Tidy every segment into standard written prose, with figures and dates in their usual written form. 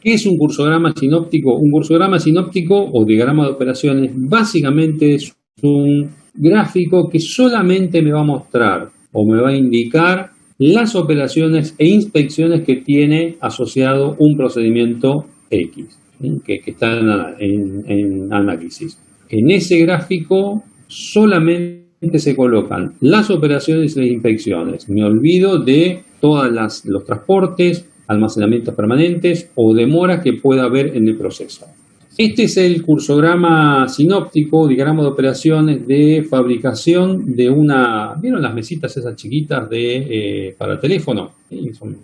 ¿Qué es un cursograma sinóptico? Un cursograma sinóptico o diagrama de operaciones básicamente es un gráfico que solamente me va a mostrar o me va a indicar las operaciones e inspecciones que tiene asociado un procedimiento X, que está en análisis. En ese gráfico solamente se colocan las operaciones y las inspecciones. Me olvido de todos los transportes, almacenamientos permanentes o demoras que pueda haber en el proceso. Este es el cursograma sinóptico, diagrama de operaciones de fabricación de una... ¿Vieron las mesitas esas chiquitas para teléfono? ¿Sí? Son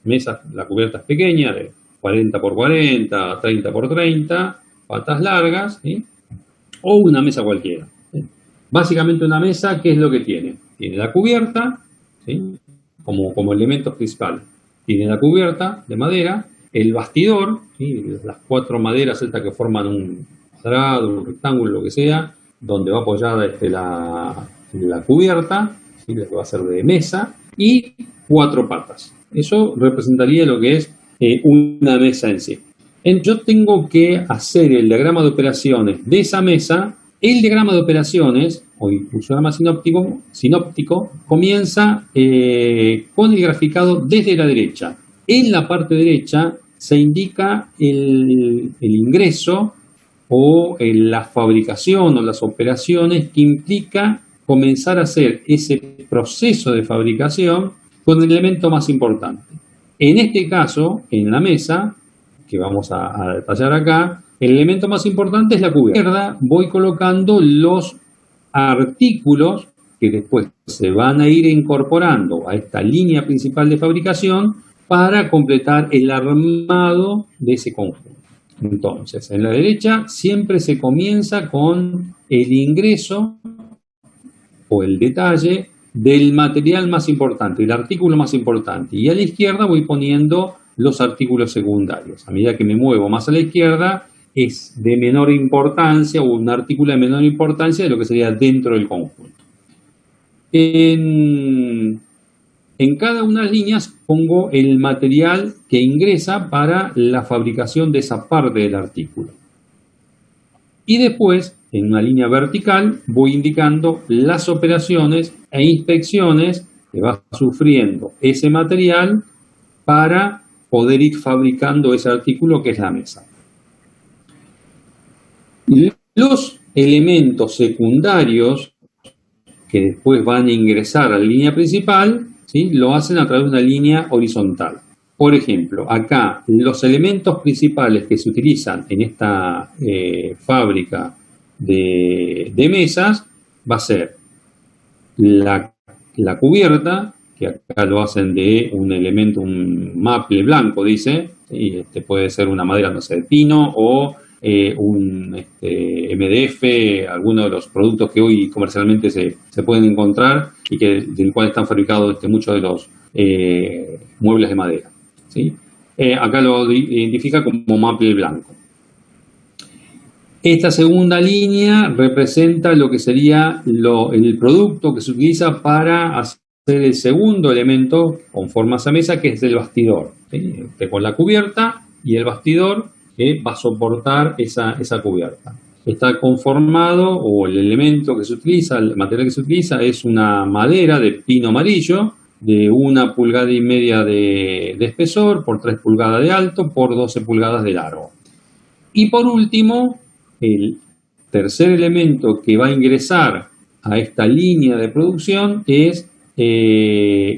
mesas, la cubierta es pequeña, de 40 por 40, 30 por 30, patas largas, ¿sí? O una mesa cualquiera. ¿Sí? Básicamente una mesa, ¿qué es lo que tiene? Tiene la cubierta, ¿sí? como elemento principal. Tiene la cubierta de madera, el bastidor, ¿sí? Las 4 maderas estas que forman un cuadrado, un rectángulo, lo que sea, donde va apoyada la cubierta, ¿sí? Que va a ser de mesa, y 4 patas. Eso representaría lo que es una mesa en sí. Yo tengo que hacer el diagrama de operaciones de esa mesa. El diagrama de operaciones, o el cursograma sinóptico, comienza con el graficado desde la derecha. En la parte derecha se indica el ingreso o la fabricación o las operaciones que implica comenzar a hacer ese proceso de fabricación con el elemento más importante. En este caso, en la mesa, que vamos a detallar acá, el elemento más importante es la cubierta. Voy colocando los artículos que después se van a ir incorporando a esta línea principal de fabricación para completar el armado de ese conjunto. Entonces, en la derecha siempre se comienza con el ingreso o el detalle del material más importante, el artículo más importante. Y a la izquierda voy poniendo los artículos secundarios. A medida que me muevo más a la izquierda, es de menor importancia o un artículo de menor importancia de lo que sería dentro del conjunto. En cada una de las líneas pongo el material que ingresa para la fabricación de esa parte del artículo. Y después, en una línea vertical, voy indicando las operaciones e inspecciones que va sufriendo ese material para poder ir fabricando ese artículo que es la mesa. Los elementos secundarios que después van a ingresar a la línea principal, ¿sí? Lo hacen a través de una línea horizontal. Por ejemplo, acá los elementos principales que se utilizan en esta fábrica de mesas va a ser la cubierta, que acá lo hacen de un elemento, un maple blanco, dice, y puede ser una madera, no sé, de pino o un MDF, algunos de los productos que hoy comercialmente se pueden encontrar y del cual están fabricados muchos de los muebles de madera, ¿sí? Acá lo identifica como maple blanco. Esta segunda línea representa lo que sería el producto que se utiliza para hacer el segundo elemento con forma a esa mesa, que es el bastidor, ¿sí? Con la cubierta y el bastidor que va a soportar esa cubierta. Está conformado, o el elemento que se utiliza, el material que se utiliza es una madera de pino amarillo de 1,5 pulgadas de espesor por 3 pulgadas de alto por 12 pulgadas de largo. Y por último, el tercer elemento que va a ingresar a esta línea de producción es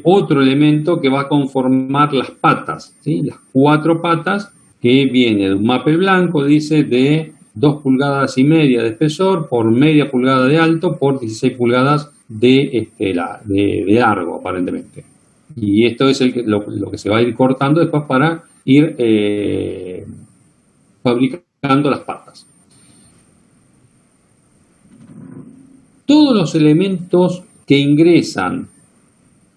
otro elemento que va a conformar las patas, ¿sí? Las 4 patas, que viene de un maple blanco, dice, de 2,5 pulgadas de espesor por media pulgada de alto por 16 pulgadas de largo, aparentemente. Y esto es lo que se va a ir cortando después para ir fabricando las patas. Todos los elementos que ingresan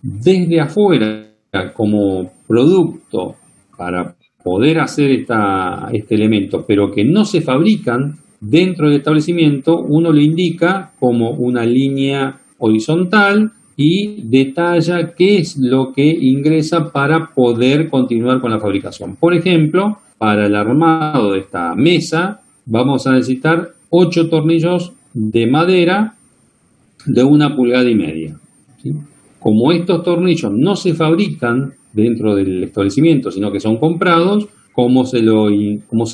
desde afuera como producto para poder hacer este elemento, pero que no se fabrican dentro del establecimiento, uno lo indica como una línea horizontal y detalla qué es lo que ingresa para poder continuar con la fabricación. Por ejemplo, para el armado de esta mesa vamos a necesitar 8 tornillos de madera de 1,5 pulgadas, ¿sí? Como estos tornillos no se fabrican dentro del establecimiento, sino que son comprados, como se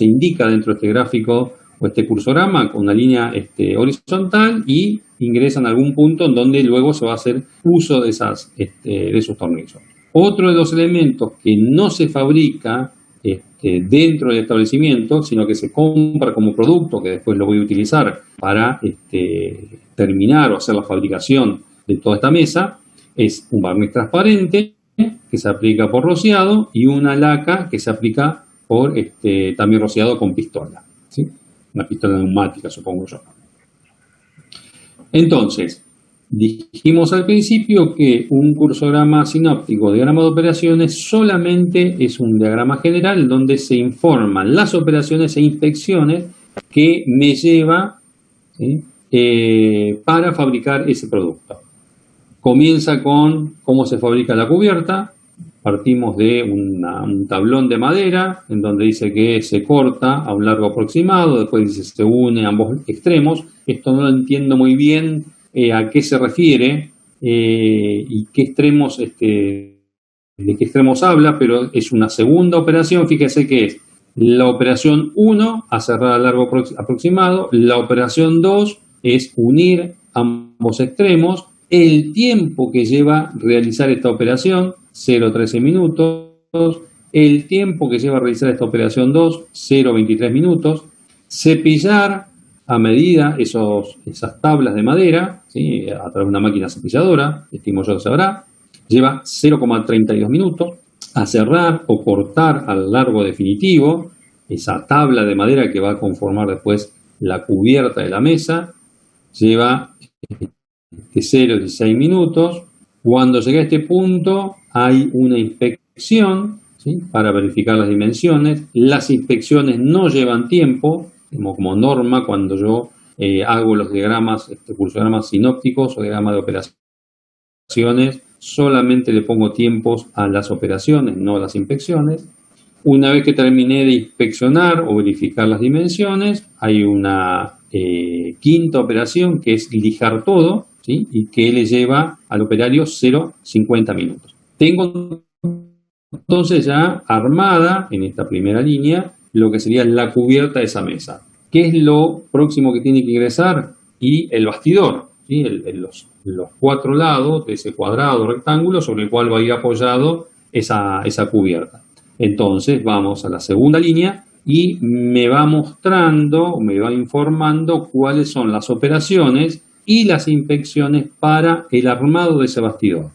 indica dentro de este gráfico o este cursograma, con una línea horizontal, y ingresan a algún punto en donde luego se va a hacer uso de esos tornillos. Otro de los elementos que no se fabrica dentro del establecimiento, sino que se compra como producto, que después lo voy a utilizar para terminar o hacer la fabricación de toda esta mesa, es un barniz transparente que se aplica por rociado y una laca que se aplica por también rociado con pistola, ¿sí? Una pistola neumática, supongo yo. Entonces, dijimos al principio que un cursograma sinóptico, diagrama de operaciones, solamente es un diagrama general donde se informan las operaciones e inspecciones que me lleva, ¿sí?, para fabricar ese producto. Comienza con cómo se fabrica la cubierta. Partimos de un tablón de madera en donde dice que se corta a un largo aproximado, después dice se une a ambos extremos. Esto no lo entiendo muy bien a qué se refiere y qué extremos, de qué extremos habla, pero es una segunda operación. Fíjese que es la operación 1, a cerrar a largo aproximado. La operación 2 es unir ambos extremos. El tiempo que lleva realizar esta operación, 0,13 minutos. El tiempo que lleva a realizar esta operación 2, 0,23 minutos. Cepillar a medida esas tablas de madera, ¿sí?, a través de una máquina cepilladora, estimo yo que sabrá, lleva 0,32 minutos. A cerrar o cortar al largo definitivo, esa tabla de madera que va a conformar después la cubierta de la mesa, lleva 0,16 minutos. Cuando llegue a este punto hay una inspección, ¿sí?, para verificar las dimensiones. Las inspecciones no llevan tiempo, como norma cuando yo hago los diagramas, cursogramas sinópticos o diagramas de operaciones, solamente le pongo tiempos a las operaciones, no a las inspecciones. Una vez que terminé de inspeccionar o verificar las dimensiones, hay una quinta operación que es lijar todo, ¿sí?, y que le lleva al operario 0,50 minutos. Tengo entonces ya armada en esta primera línea lo que sería la cubierta de esa mesa. ¿Qué es lo próximo que tiene que ingresar? Y el bastidor, ¿sí?, los 4 lados de ese cuadrado rectángulo sobre el cual va a ir apoyado esa cubierta. Entonces vamos a la segunda línea y me va mostrando, me va informando cuáles son las operaciones y las inspecciones para el armado de ese bastidor.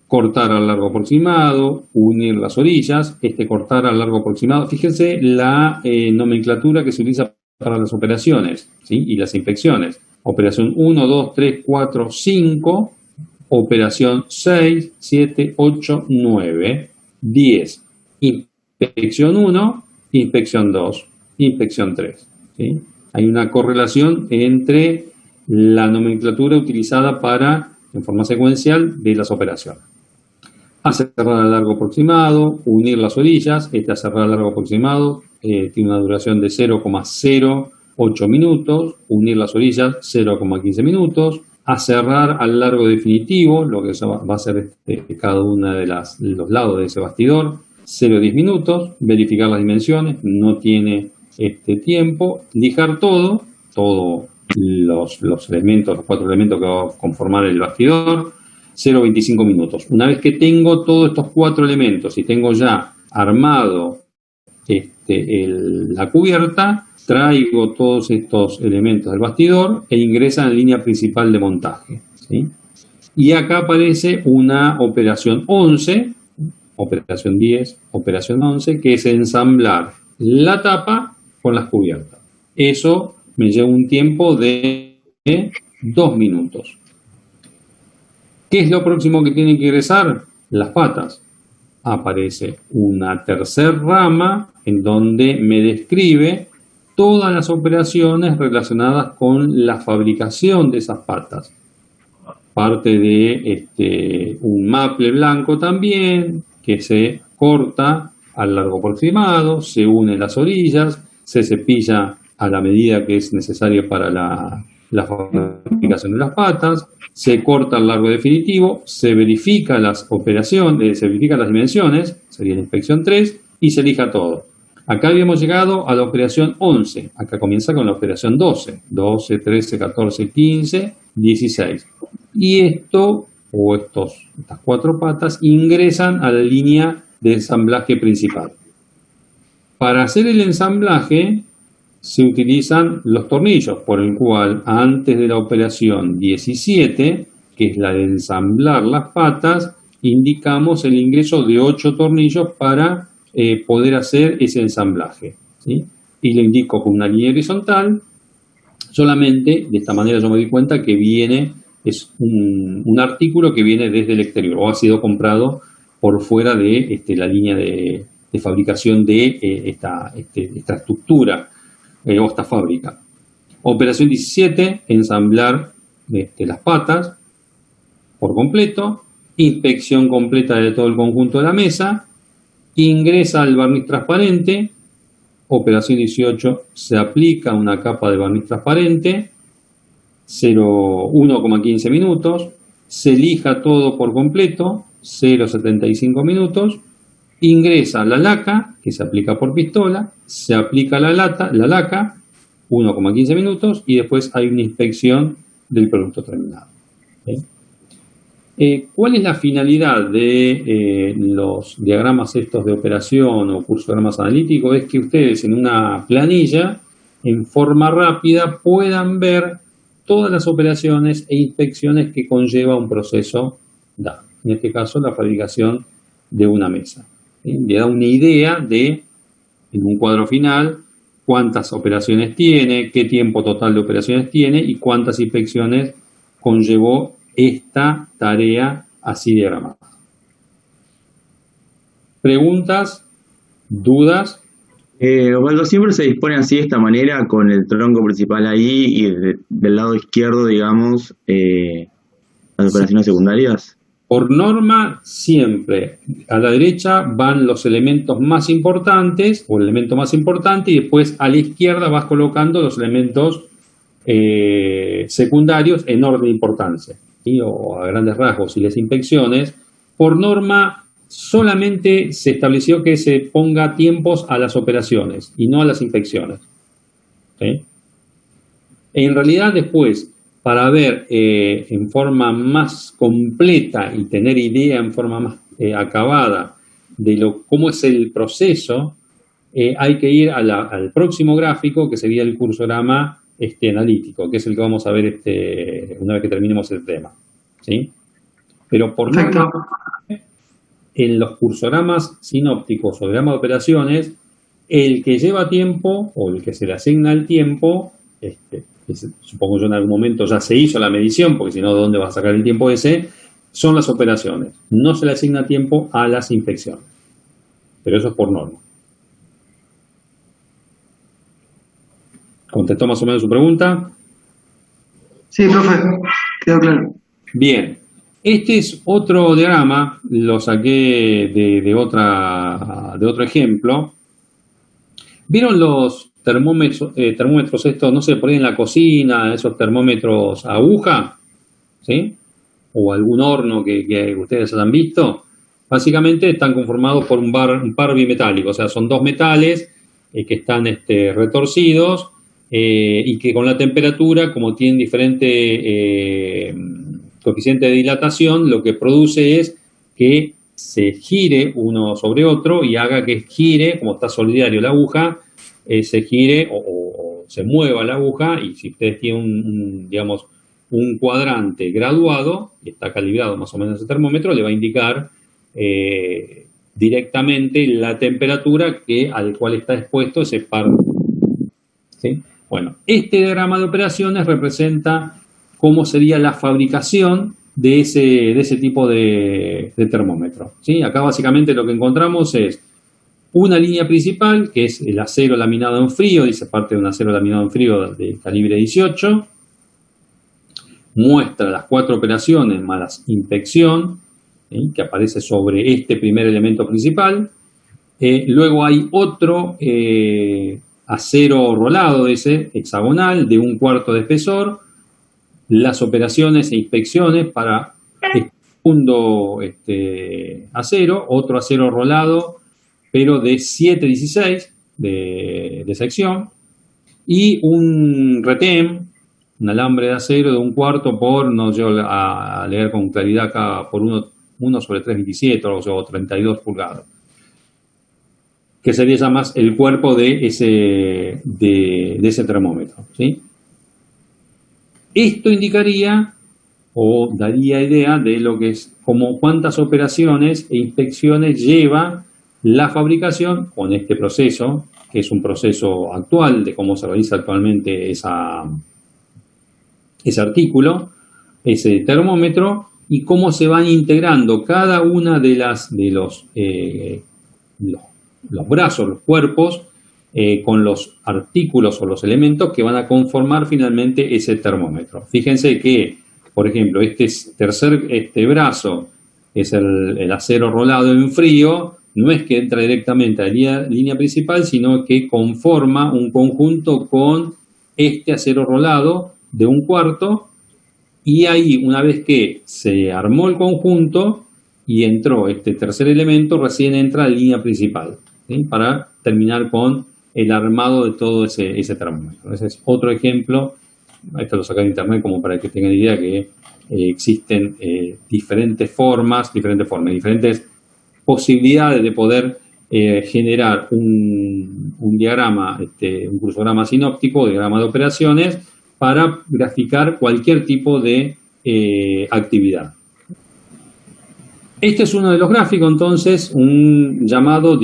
Cortar al largo aproximado, unir las orillas. Cortar al largo aproximado, fíjense la nomenclatura que se utiliza para las operaciones, ¿sí?, y las inspecciones. Operación 1, 2, 3, 4, 5, operación 6, 7, 8, 9, 10. Inspección 1, inspección 2, inspección 3. ¿Sí? Hay una correlación entre la nomenclatura utilizada en forma secuencial de las operaciones. A cerrar a largo aproximado, unir las orillas. A cerrar a largo aproximado tiene una duración de 0,08 minutos. Unir las orillas, 0,15 minutos. A cerrar al largo definitivo, lo que va a ser cada uno de los lados de ese bastidor, 0,10 minutos. Verificar las dimensiones, no tiene tiempo. Lijar todos los elementos, los 4 elementos que va a conformar el bastidor, 0,25 minutos. Una vez que tengo todos estos 4 elementos y tengo ya armado la cubierta, traigo todos estos elementos del bastidor e ingresan en la línea principal de montaje, ¿sí? Y acá aparece una operación 11, operación 10, operación 11, que es ensamblar la tapa con las cubiertas. Eso me lleva un tiempo de 2 minutos. ¿Qué es lo próximo que tienen que ingresar? Las patas. Aparece una tercera rama en donde me describe todas las operaciones relacionadas con la fabricación de esas patas. Parte de un maple blanco también, que se corta al largo aproximado, se unen las orillas, se cepilla a la medida que es necesaria para la fabricación de las patas, se corta el largo definitivo, se verifica las operaciones, se verifican las dimensiones, sería la inspección 3, y se elija todo. Acá habíamos llegado a la operación 11, acá comienza con la operación 12, 12, 13, 14, 15, 16. Y esto, o estas 4 patas, ingresan a la línea de ensamblaje principal. Para hacer el ensamblaje se utilizan los tornillos, por el cual antes de la operación 17, que es la de ensamblar las patas, indicamos el ingreso de 8 tornillos para poder hacer ese ensamblaje, ¿sí? Y lo indico con una línea horizontal. Solamente de esta manera yo me di cuenta que es un artículo que viene desde el exterior o ha sido comprado por fuera de la línea de fabricación de esta estructura o esta fábrica. Operación 17, ensamblar las patas por completo, inspección completa de todo el conjunto de la mesa, ingresa al barniz transparente. Operación 18, se aplica una capa de barniz transparente, 1,15 minutos, se lija todo por completo, 0,75 minutos, ingresa la laca, que se aplica por pistola, se aplica la laca, 1,15 minutos, y después hay una inspección del producto terminado. ¿Sí? ¿Cuál es la finalidad de los diagramas estos de operación o cursogramas analíticos? Es que ustedes en una planilla, en forma rápida, puedan ver todas las operaciones e inspecciones que conlleva un proceso dado. En este caso, la fabricación de una mesa. Le da una idea de, en un cuadro final, cuántas operaciones tiene, qué tiempo total de operaciones tiene y cuántas inspecciones conllevó esta tarea así diagramada. ¿Preguntas? ¿Dudas? Osvaldo, siempre se dispone así de esta manera, con el tronco principal ahí y del lado izquierdo, digamos, las operaciones secundarias. Por norma, siempre a la derecha van los elementos más importantes o el elemento más importante, y después a la izquierda vas colocando los elementos secundarios en orden de importancia, ¿sí? O a grandes rasgos. Y las inspecciones, por norma, solamente se estableció que se ponga tiempos a las operaciones y no a las inspecciones, ¿sí? En realidad, después, para ver en forma más completa y tener idea en forma más acabada de cómo es el proceso, hay que ir al próximo gráfico, que sería el cursograma analítico, que es el que vamos a ver una vez que terminemos el tema, ¿sí? Pero por norma, en los cursogramas sinópticos o diagramas de operaciones, el que lleva tiempo o el que se le asigna el tiempo, supongo yo en algún momento ya se hizo la medición, porque si no, ¿de dónde va a sacar el tiempo ese? Son las operaciones. No se le asigna tiempo a las inspecciones. Pero eso es por norma. ¿Contestó más o menos su pregunta? Sí, profe, quedó claro. Bien. Este es otro diagrama, lo saqué de otro ejemplo. ¿Vieron los termómetros estos, no sé, por ahí en la cocina, esos termómetros a aguja? ¿Sí? O algún horno que ustedes hayan visto. Básicamente están conformados por un par bimetálico, o sea, son dos metales que están retorcidos y que con la temperatura, como tienen diferente coeficiente de dilatación, lo que produce es que se gire uno sobre otro y haga que gire, como está solidario la aguja, se gire o se mueva la aguja, y si ustedes tienen digamos, un cuadrante graduado, y está calibrado más o menos ese termómetro, le va a indicar directamente la temperatura al cual está expuesto ese par. ¿Sí? Bueno, este diagrama de operaciones representa cómo sería la fabricación de ese tipo de termómetro, ¿sí? Acá básicamente lo que encontramos es una línea principal, que es el acero laminado en frío, dice parte de un acero laminado en frío de calibre 18, muestra las 4 operaciones más la inspección, ¿sí? Que aparece sobre este primer elemento principal. Luego hay otro acero rolado, ese hexagonal, de 1/4 de espesor. Las operaciones e inspecciones para el segundo acero, otro acero rolado, pero de 7/16 de sección, y un retén, un alambre de acero de 1/4 por, no llego a leer con claridad acá, por 1/327 o 32 pulgadas, que sería ya más el cuerpo de ese termómetro, ¿sí? Esto indicaría o daría idea de lo que es, como cuántas operaciones e inspecciones lleva la fabricación con este proceso, que es un proceso actual de cómo se realiza actualmente ese artículo, ese termómetro, y cómo se van integrando cada una de los brazos, los cuerpos, con los artículos o los elementos que van a conformar finalmente ese termómetro. Fíjense que, por ejemplo, este brazo es el acero rolado en frío, no es que entra directamente a la línea principal, sino que conforma un conjunto con este acero rolado de 1/4, y ahí, una vez que se armó el conjunto y entró este tercer elemento, recién entra a la línea principal, ¿sí? Para terminar con el armado de todo ese termómetro. Ese es otro ejemplo. Esto lo saqué de internet como para que tengan idea que existen diferentes formas, diferentes posibilidades de poder generar un diagrama, un crucigrama sinóptico, diagrama de operaciones, para graficar cualquier tipo de actividad. Este es uno de los gráficos, entonces, un llamado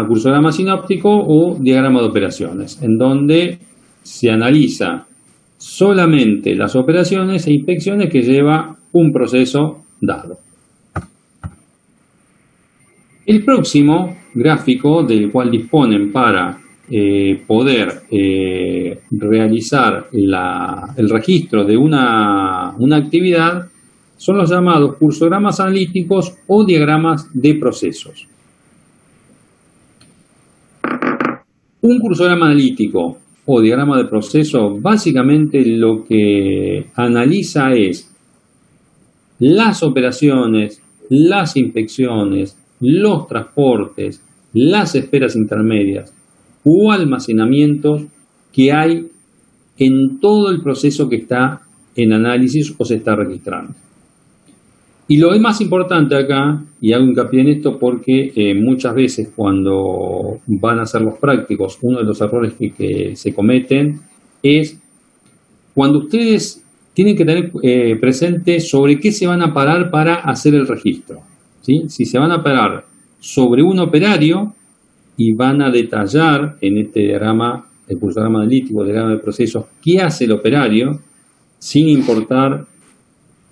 crucigrama sinóptico o diagrama de operaciones, en donde se analiza solamente las operaciones e inspecciones que lleva un proceso dado. El próximo gráfico del cual disponen para poder realizar el registro de una actividad son los llamados cursogramas analíticos o diagramas de procesos. Un cursograma analítico o diagrama de proceso básicamente lo que analiza es las operaciones, las inspecciones, los transportes, las esperas intermedias o almacenamientos que hay en todo el proceso que está en análisis o se está registrando. Y lo más importante acá, y hago hincapié en esto porque muchas veces cuando van a hacer los prácticos, uno de los errores que se cometen es cuando ustedes tienen que tener presente sobre qué se van a parar para hacer el registro, ¿sí? Si se van a parar sobre un operario y van a detallar en este diagrama, el cursograma analítico, el diagrama de procesos, qué hace el operario, sin importar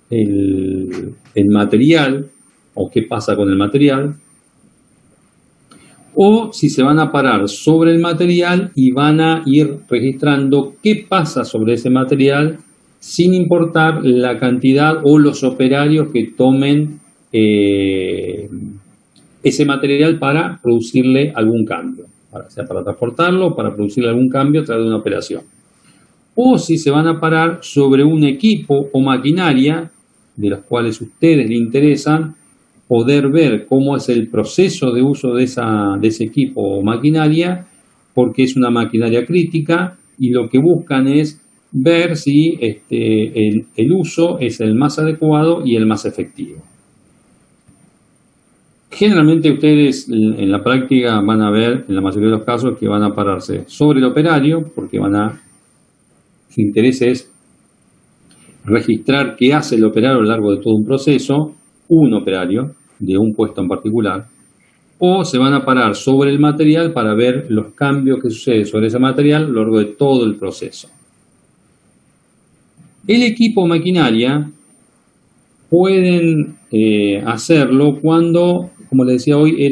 el material o qué pasa con el material, o si se van a parar sobre el material y van a ir registrando qué pasa sobre ese material sin importar la cantidad o los operarios que tomen ese material para producirle algún cambio, sea para transportarlo o para producirle algún cambio a través de una operación. O si se van a parar sobre un equipo o maquinaria de los cuales a ustedes les interesan poder ver cómo es el proceso de uso de ese equipo o maquinaria, porque es una maquinaria crítica y lo que buscan es ver si el uso es el más adecuado y el más efectivo. Generalmente ustedes en la práctica van a ver, en la mayoría de los casos, que van a pararse sobre el operario, porque su interés es registrar qué hace el operario a lo largo de todo un proceso, un operario de un puesto en particular, o se van a parar sobre el material para ver los cambios que suceden sobre ese material a lo largo de todo el proceso. El equipo o maquinaria pueden hacerlo cuando, como les decía hoy,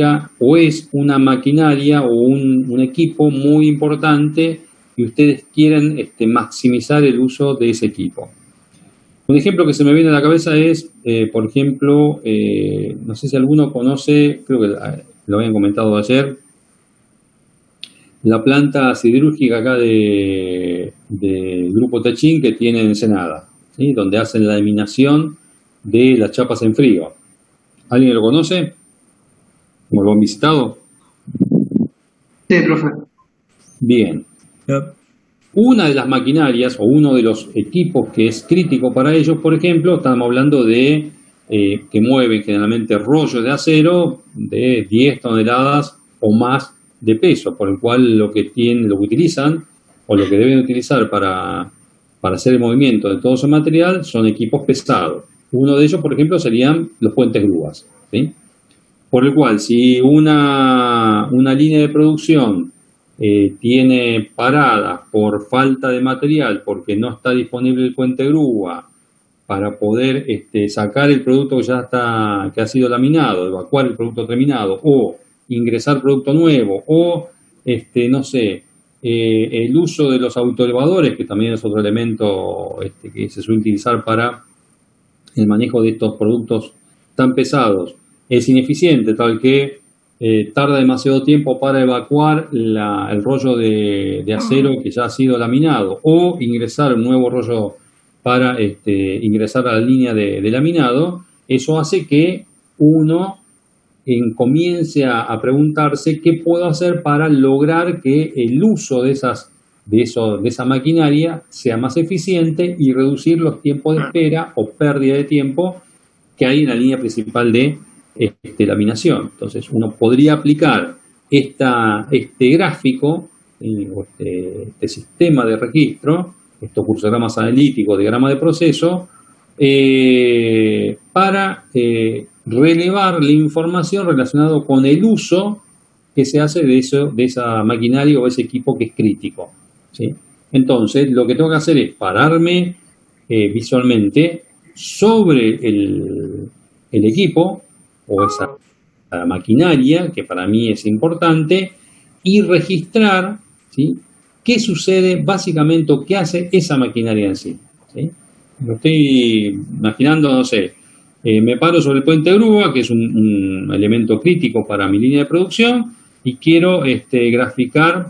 es una maquinaria o un equipo muy importante y ustedes quieren maximizar el uso de ese equipo. Un ejemplo que se me viene a la cabeza es, por ejemplo, no sé si alguno conoce, creo que lo habían comentado ayer, la planta siderúrgica acá del Grupo Techín que tiene en Ensenada, ¿sí? Donde hacen la laminación de las chapas en frío. ¿Alguien lo conoce? ¿O lo han visitado? Sí, profe. Bien. Una de las maquinarias o uno de los equipos que es crítico para ellos, por ejemplo, estamos hablando de que mueven generalmente rollos de acero de 10 toneladas o más de peso, por el cual lo que utilizan o lo que deben utilizar para hacer el movimiento de todo ese material son equipos pesados. Uno de ellos, por ejemplo, serían los puentes grúas, ¿sí? Por el cual, si una línea de producción tiene paradas por falta de material, porque no está disponible el puente grúa para poder sacar el producto que ha sido laminado, evacuar el producto terminado, o ingresar producto nuevo, o no sé, el uso de los autoelevadores, que también es otro elemento que se suele utilizar para el manejo de estos productos tan pesados, es ineficiente, tal que tarda demasiado tiempo para evacuar el rollo de acero que ya ha sido laminado, o ingresar un nuevo rollo para ingresar a la línea de laminado. Eso hace que uno comience a preguntarse qué puedo hacer para lograr que el uso de esa maquinaria sea más eficiente y reducir los tiempos de espera o pérdida de tiempo que hay en la línea principal de laminación. Entonces uno podría aplicar este gráfico, este sistema de registro, estos cursogramas analíticos, diagrama de proceso, para relevar la información relacionada con el uso que se hace de esa maquinaria o ese equipo que es crítico, ¿sí? Entonces, lo que tengo que hacer es pararme visualmente sobre el equipo o esa maquinaria, que para mí es importante, y registrar, ¿sí?, qué sucede básicamente o qué hace esa maquinaria en sí, ¿sí? Lo estoy imaginando, no sé, me paro sobre el puente grúa, que es un elemento crítico para mi línea de producción, y quiero graficar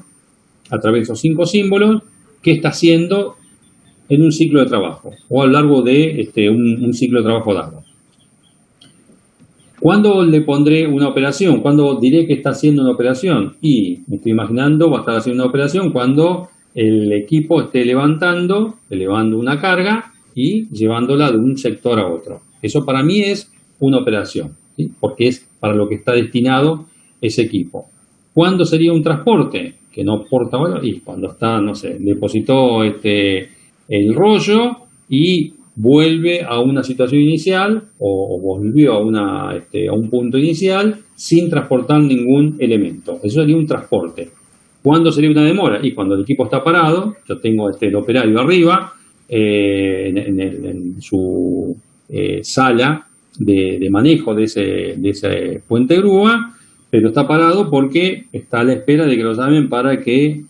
a través de esos 5 símbolos qué está haciendo en un ciclo de trabajo o a lo largo de un ciclo de trabajo dado. ¿Cuándo le pondré una operación? ¿Cuándo diré que está haciendo una operación? Y me estoy imaginando, va a estar haciendo una operación cuando el equipo esté elevando una carga y llevándola de un sector a otro. Eso para mí es una operación, ¿sí?, porque es para lo que está destinado ese equipo. ¿Cuándo sería un transporte? Que no porta valor, y cuando está, no sé, depositó el rollo y vuelve a una situación inicial o volvió a un punto inicial sin transportar ningún elemento. Eso sería un transporte. ¿Cuándo sería una demora? Y cuando el equipo está parado, yo tengo el operario arriba en su sala de manejo de ese puente grúa, pero está parado porque está a la espera de que lo llamen para que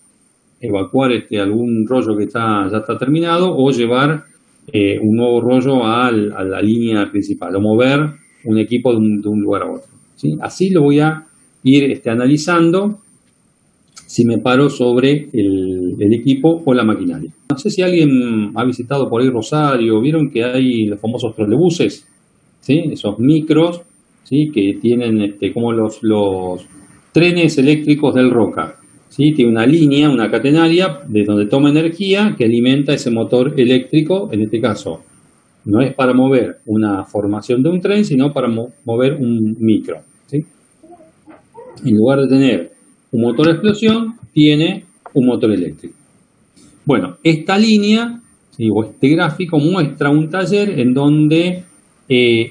evacuar algún rollo que ya está terminado o llevar un nuevo rollo a la línea principal o mover un equipo de un lugar a otro, ¿sí? Así lo voy a ir analizando si me paro sobre el equipo o la maquinaria. No sé si alguien ha visitado por ahí Rosario, vieron que hay los famosos trolebuses, ¿sí?, esos micros, ¿sí?, que tienen como los trenes eléctricos del Roca, ¿sí? Tiene una línea, una catenaria de donde toma energía que alimenta ese motor eléctrico. En este caso no es para mover una formación de un tren, sino para mover un micro, ¿sí? En lugar de tener un motor de explosión, tiene un motor eléctrico. Bueno, esta línea, ¿sí?, o este gráfico muestra un taller en donde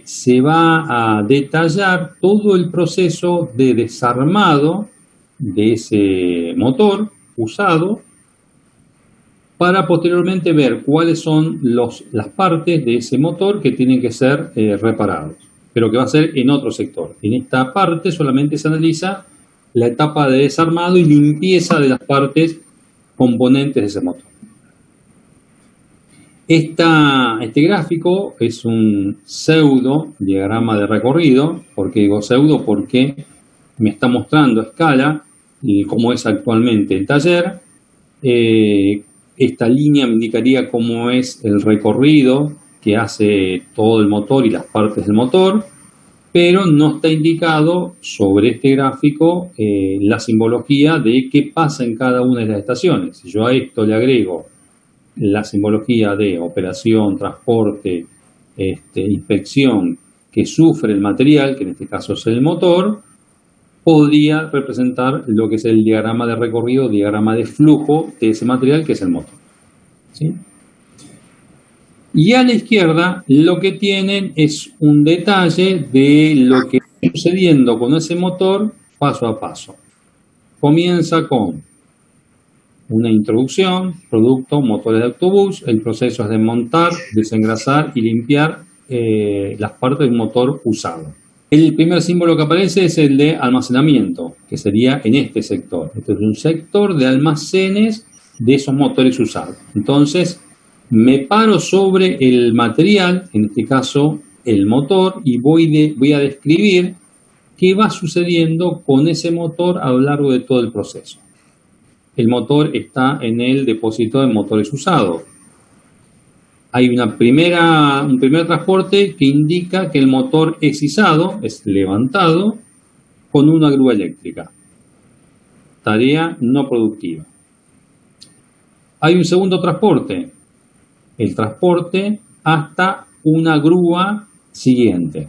se va a detallar todo el proceso de desarmado de ese motor usado para posteriormente ver cuáles son las partes de ese motor que tienen que ser reparados, pero que va a ser en otro sector. En esta parte solamente se analiza la etapa de desarmado y limpieza de las partes componentes de ese motor. Este gráfico es un pseudo diagrama de recorrido. ¿Por qué digo pseudo? Porque me está mostrando a escala cómo es actualmente el taller. Esta línea me indicaría cómo es el recorrido que hace todo el motor y las partes del motor, pero no está indicado sobre este gráfico la simbología de qué pasa en cada una de las estaciones. Si yo a esto le agrego la simbología de operación, transporte, inspección que sufre el material, que en este caso es el motor, podría representar lo que es el diagrama de recorrido, diagrama de flujo de ese material que es el motor. ¿Sí? Y a la izquierda lo que tienen es un detalle de lo que está sucediendo con ese motor paso a paso. Comienza con una introducción, producto, motores de autobús. El proceso es de montar, desengrasar y limpiar las partes del motor usado. El primer símbolo que aparece es el de almacenamiento, que sería en este sector. Este es un sector de almacenes de esos motores usados. Entonces, me paro sobre el material, en este caso el motor, y voy a describir qué va sucediendo con ese motor a lo largo de todo el proceso. El motor está en el depósito de motores usados. Hay un primer transporte que indica que el motor es izado, es levantado, con una grúa eléctrica. Tarea no productiva. Hay un segundo transporte. El transporte hasta una grúa siguiente.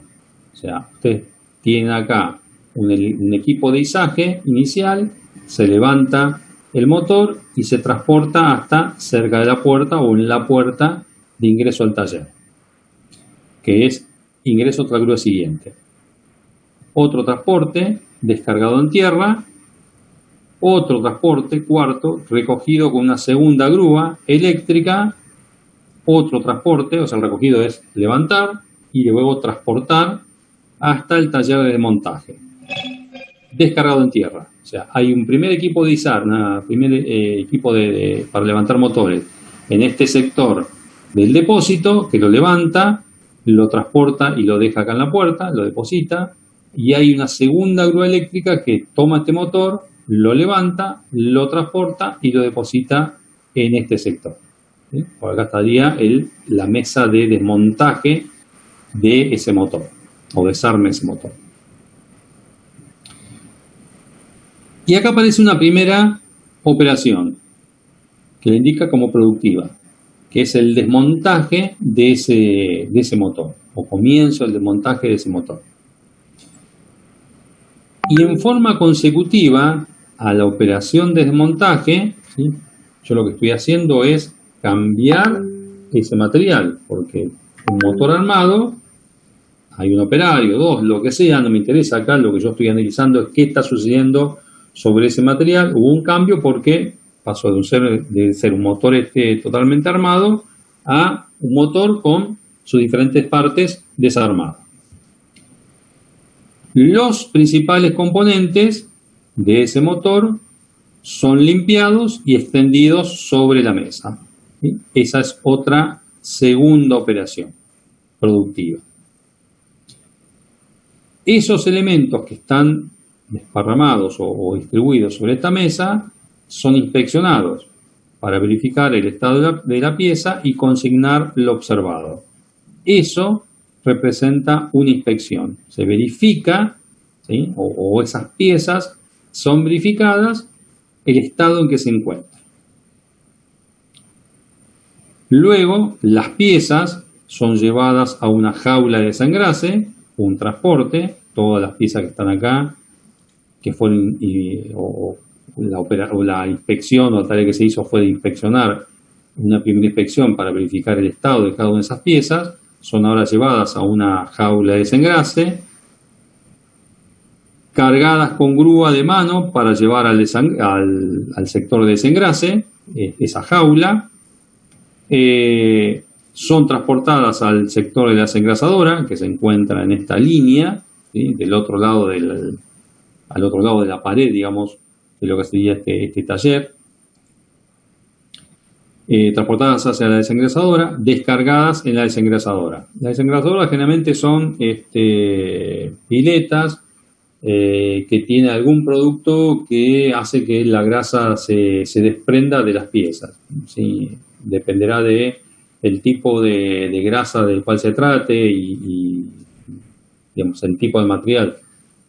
O sea, ustedes tienen acá un equipo de izaje inicial, se levanta el motor y se transporta hasta cerca de la puerta o en la puerta de ingreso al taller, que es ingreso a otra grúa siguiente. Otro transporte descargado en tierra, otro transporte, cuarto, recogido con una segunda grúa eléctrica, otro transporte, o sea, el recogido es levantar y luego transportar hasta el taller de desmontaje. Descargado en tierra. O sea, hay un primer equipo de izar, un primer equipo para levantar motores en este sector del depósito, que lo levanta, lo transporta y lo deja acá en la puerta, lo deposita, y hay una segunda grúa eléctrica que toma este motor, lo levanta, lo transporta y lo deposita en este sector. ¿Sí? Por acá estaría la mesa de desmontaje de ese motor, o desarme ese motor. Y acá aparece una primera operación que le indica como productiva, que es el desmontaje de ese motor, o comienzo del desmontaje de ese motor. Y en forma consecutiva a la operación de desmontaje, ¿sí? Yo lo que estoy haciendo es cambiar ese material, porque un motor armado, hay un operario, dos, lo que sea, no me interesa acá, lo que yo estoy analizando es qué está sucediendo sobre ese material. Hubo un cambio porque pasó de ser un motor totalmente armado a un motor con sus diferentes partes desarmadas. Los principales componentes de ese motor son limpiados y extendidos sobre la mesa. ¿Sí? Esa es otra segunda operación productiva. Esos elementos que están desparramados o distribuidos sobre esta mesa son inspeccionados para verificar el estado de la pieza y consignar lo observado. Eso representa una inspección. Se verifica, ¿sí? o esas piezas son verificadas, el estado en que se encuentran. Luego, las piezas son llevadas a una jaula de desengrase, un transporte, todas las piezas que están acá, que fueron, la inspección o la tarea que se hizo fue de inspeccionar, una primera inspección para verificar el estado de cada una de esas piezas, son ahora llevadas a una jaula de desengrase, cargadas con grúa de mano para llevar al sector de desengrase, esa jaula, son transportadas al sector de la desengrasadora, que se encuentra en esta línea, ¿sí? Al otro lado de la pared, digamos, de lo que sería este taller. Transportadas hacia la desengrasadora, descargadas en la desengrasadora. Las desengrasadoras generalmente son piletas que tiene algún producto que hace que la grasa se desprenda de las piezas, ¿sí? Dependerá de el tipo de grasa del cual se trate y digamos, el tipo de material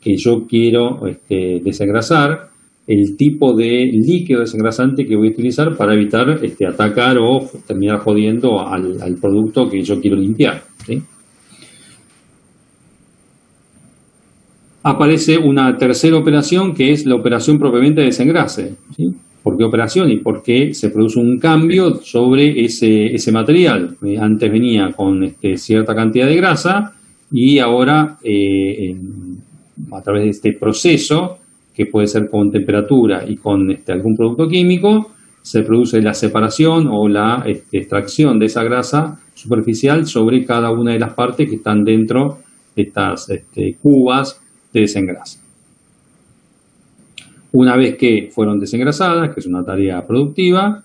que yo quiero desengrasar, el tipo de líquido desengrasante que voy a utilizar para evitar atacar o terminar jodiendo al producto que yo quiero limpiar, ¿sí? Aparece una tercera operación que es la operación propiamente de desengrase, ¿sí? ¿Por qué operación? Y porque se produce un cambio sobre ese material. Antes venía con cierta cantidad de grasa y ahora a través de este proceso, que puede ser con temperatura y con algún producto químico, se produce la separación o la extracción de esa grasa superficial sobre cada una de las partes que están dentro de estas cubas de desengrase. Una vez que fueron desengrasadas, que es una tarea productiva,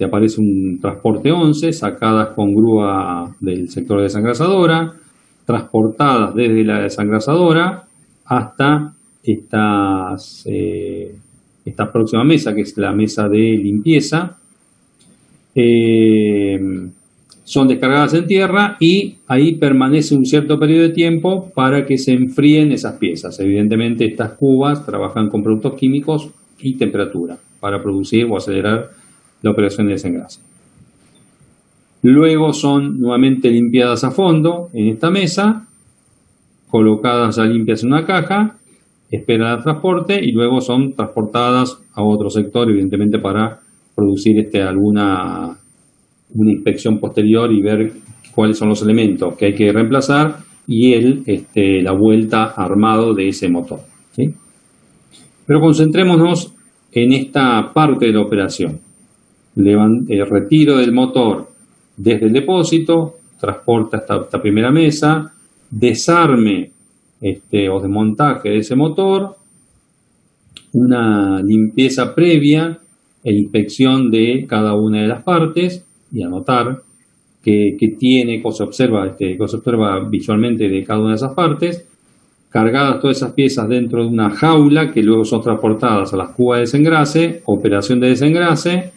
aparece un transporte 11, sacadas con grúa del sector de desengrasadora, transportadas desde la desengrasadora hasta esta próxima mesa, que es la mesa de limpieza. Son descargadas en tierra y ahí permanece un cierto periodo de tiempo para que se enfríen esas piezas. Evidentemente, estas cubas trabajan con productos químicos y temperatura para producir o acelerar la operación de desengrase. Luego son nuevamente limpiadas a fondo en esta mesa, colocadas ya limpias en una caja, esperan el transporte y luego son transportadas a otro sector, evidentemente para producir una inspección posterior y ver cuáles son los elementos que hay que reemplazar y la vuelta armado de ese motor, ¿sí? Pero concentrémonos en esta parte de la operación. El retiro del motor desde el depósito, transporta hasta esta primera mesa, desarme o desmontaje de ese motor, una limpieza previa e inspección de cada una de las partes y anotar que tiene, se observa visualmente de cada una de esas partes, cargadas todas esas piezas dentro de una jaula que luego son transportadas a las cubas de desengrase, operación de desengrase.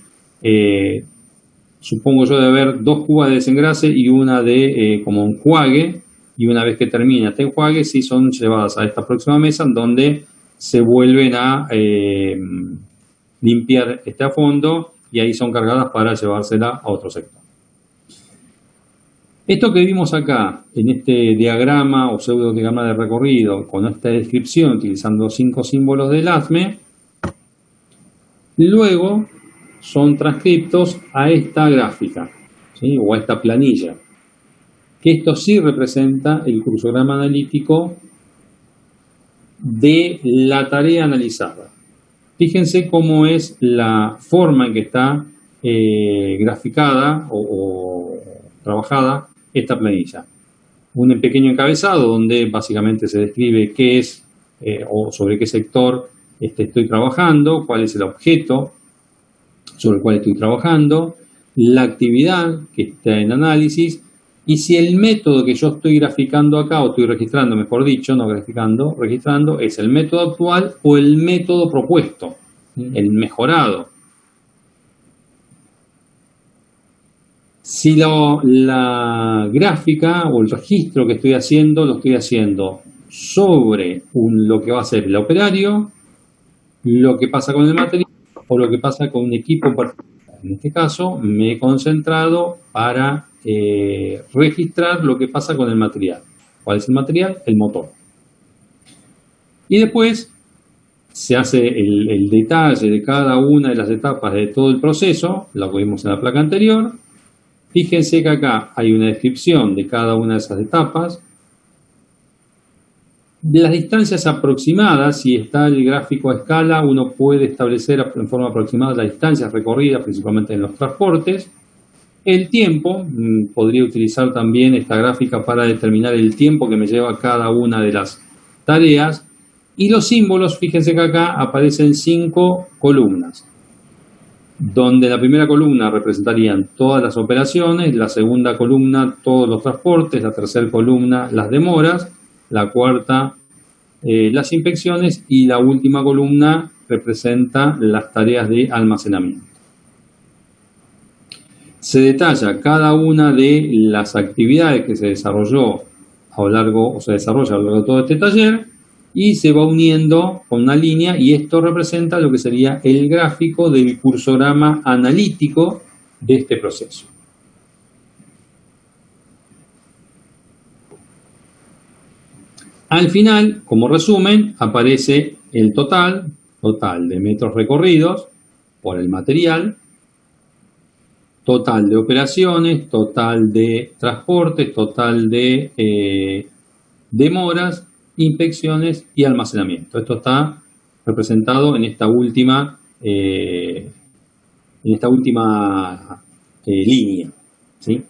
Supongo yo de haber 2 cubas de desengrase y una de como enjuague, y una vez que termina este enjuague, sí son llevadas a esta próxima mesa en donde se vuelven a limpiar a fondo y ahí son cargadas para llevársela a otro sector. Esto que vimos acá en este diagrama o pseudo diagrama de recorrido con esta descripción utilizando 5 símbolos del ASME, luego son transcriptos a esta gráfica, ¿sí? O a esta planilla, que esto sí representa el cursograma analítico de la tarea analizada. Fíjense cómo es la forma en que está graficada o trabajada esta planilla. Un pequeño encabezado donde básicamente se describe qué es o sobre qué sector estoy trabajando, cuál es el objeto sobre el cual estoy trabajando, la actividad que está en análisis y si el método que yo estoy graficando acá, o estoy registrando, mejor dicho, no graficando, registrando, es el método actual o el método propuesto, el mejorado. Si la gráfica o el registro que estoy haciendo, lo estoy haciendo sobre lo que va a ser el operario, lo que pasa con el material o lo que pasa con un equipo en particular. En este caso, me he concentrado para registrar lo que pasa con el material. ¿Cuál es el material? El motor. Y después se hace el detalle de cada una de las etapas de todo el proceso, lo que vimos en la placa anterior. Fíjense que acá hay una descripción de cada una de esas etapas. De las distancias aproximadas, si está el gráfico a escala, uno puede establecer en forma aproximada las distancias recorridas, principalmente en los transportes. El tiempo, podría utilizar también esta gráfica para determinar el tiempo que me lleva cada una de las tareas. Y los símbolos, fíjense que acá aparecen 5 columnas, donde la primera columna representarían todas las operaciones, la segunda columna todos los transportes, la tercera columna las demoras, la cuarta las inspecciones, y la última columna representa las tareas de almacenamiento. Se detalla cada una de las actividades que se desarrolló a lo largo, o se desarrolla a lo largo de todo este taller, y se va uniendo con una línea, y esto representa lo que sería el gráfico del cursograma analítico de este proceso. Al final, como resumen, aparece el total de metros recorridos por el material, total de operaciones, total de transportes, total de demoras, inspecciones y almacenamiento. Esto está representado en esta última línea, ¿sí?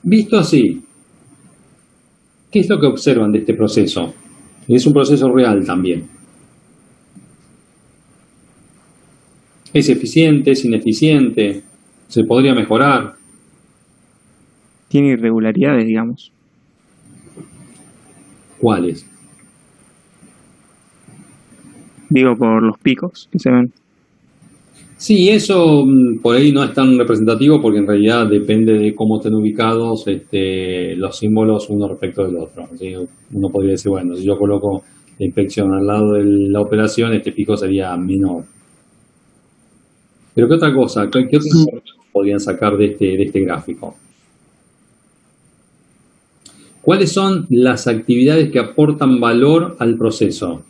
Visto así, ¿qué es lo que observan de este proceso? Es un proceso real también. ¿Es eficiente? ¿Es ineficiente? ¿Se podría mejorar? Tiene irregularidades, digamos. ¿Cuáles? Digo, por los picos que se ven. Sí, eso por ahí no es tan representativo, porque en realidad depende de cómo estén ubicados los símbolos uno respecto del otro. ¿Sí? Uno podría decir, bueno, si yo coloco la inspección al lado de la operación, este pico sería menor. Pero ¿qué otra cosa? ¿Qué otras cosas podrían sacar de este gráfico? ¿Cuáles son las actividades que aportan valor al proceso?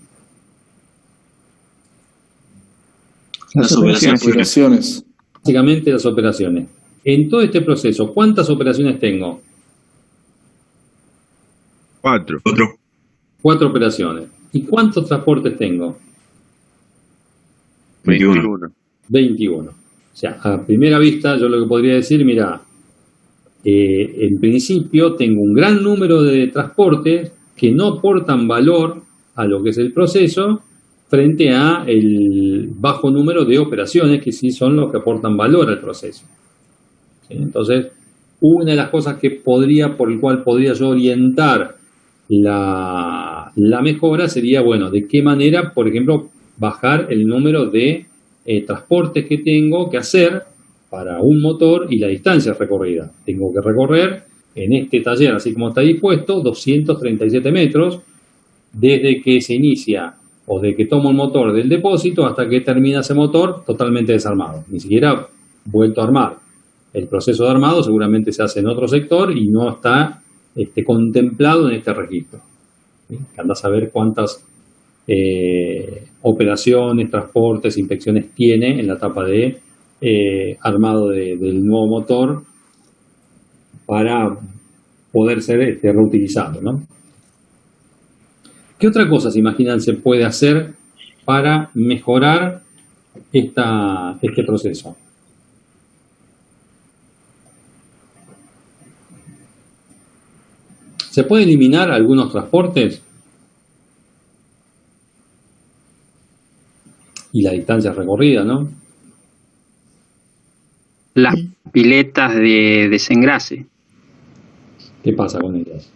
Las operaciones. Básicamente las operaciones. En todo este proceso, ¿cuántas operaciones tengo? 4. 4 operaciones. ¿Y cuántos transportes tengo? 21. 21. O sea, a primera vista yo lo que podría decir, mira, en principio tengo un gran número de transportes que no aportan valor a lo que es el proceso, frente a el bajo número de operaciones que sí son los que aportan valor al proceso. ¿Sí? Entonces, una de las cosas por el cual podría yo orientar la mejora sería, bueno, de qué manera, por ejemplo, bajar el número de transportes que tengo que hacer para un motor y la distancia recorrida. Tengo que recorrer en este taller, así como está dispuesto, 237 metros, desde que se inicia o de que tomo el motor del depósito hasta que termina ese motor totalmente desarmado, ni siquiera vuelto a armar. El proceso de armado seguramente se hace en otro sector y no está contemplado en este registro. ¿Sí? Anda a saber cuántas operaciones, transportes, inspecciones tiene en la etapa de armado del nuevo motor para poder ser reutilizado, ¿no? ¿Qué otra cosa se imaginan se puede hacer para mejorar este proceso? ¿Se puede eliminar algunos transportes? Y la distancia recorrida, ¿no? Las piletas de desengrase. ¿Qué pasa con ellas?